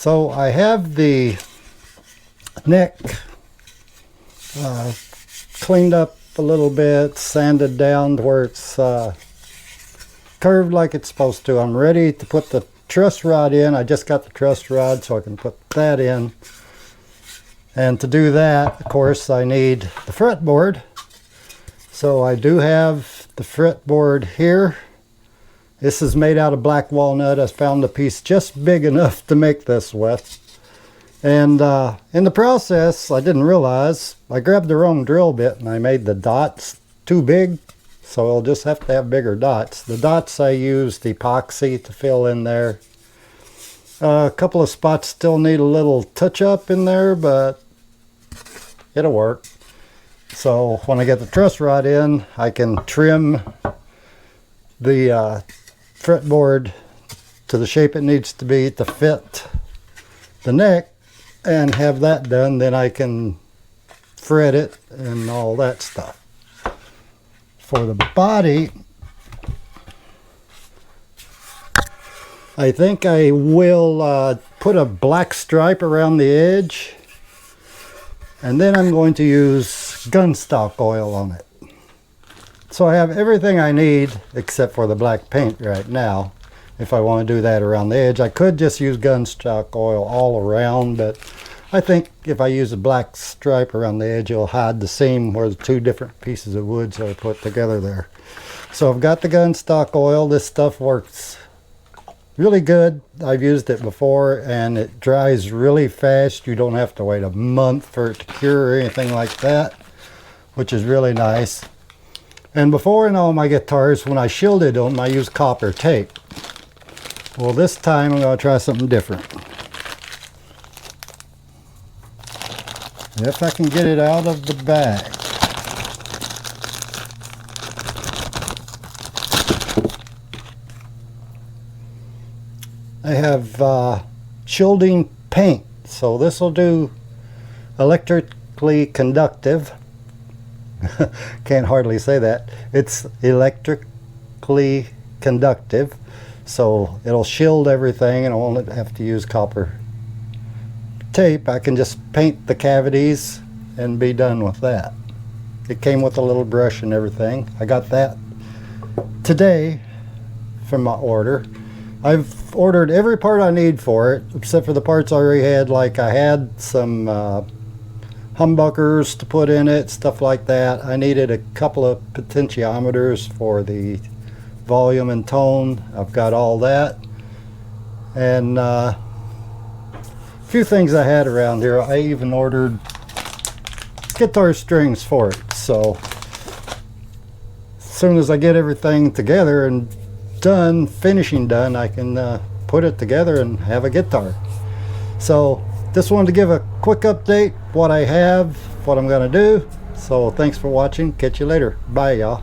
So I have the neck cleaned up a little bit, sanded down to where it's curved like it's supposed to. I'm ready to put the truss rod in. I just got the truss rod so I can put that in. And to do that, of course, I need the fretboard. So I do have the fretboard here. This is made out of black walnut. I found a piece just big enough to make this with. And in the process, I didn't realize, I grabbed the wrong drill bit and I made the dots too big. So I'll just have to have bigger dots. The dots I used epoxy to fill in there. A couple of spots still need a little touch up in there, but it'll work. So when I get the truss rod in, I can trim the fretboard to the shape it needs to be to fit the neck and have that done. Then I can fret it and all that stuff. For the body, I think I will put a black stripe around the edge, and then I'm going to use gunstock oil on it. So I have everything I need except for the black paint right now. If I want to do that around the edge, I could just use gunstock oil all around, but I think if I use a black stripe around the edge, it'll hide the seam where the two different pieces of wood are put together there. So I've got the gunstock oil. This stuff works really good. I've used it before and it dries really fast. You don't have to wait a month for it to cure or anything like that, which is really nice. And before in all my guitars, when I shielded them, I used copper tape. Well, this time I'm going to try something different. If I can get it out of the bag. I have shielding paint, so this will do electrically conductive. Can't hardly say that. It's electrically conductive, so it'll shield everything and I won't have to use copper tape. I can just paint the cavities and be done with that. It came with a little brush and everything. I got that today from my order. I've ordered every part I need for it except for the parts I already had. Like I had some humbuckers to put in it, stuff like that. I needed a couple of potentiometers for the volume and tone. I've got all that. And a few things I had around here. I even ordered guitar strings for it. So as soon as I get everything together and done, finishing done, I can put it together and have a guitar. So just wanted to give a quick update, what I have, what I'm going to do. So thanks for watching. Catch you later. Bye, y'all.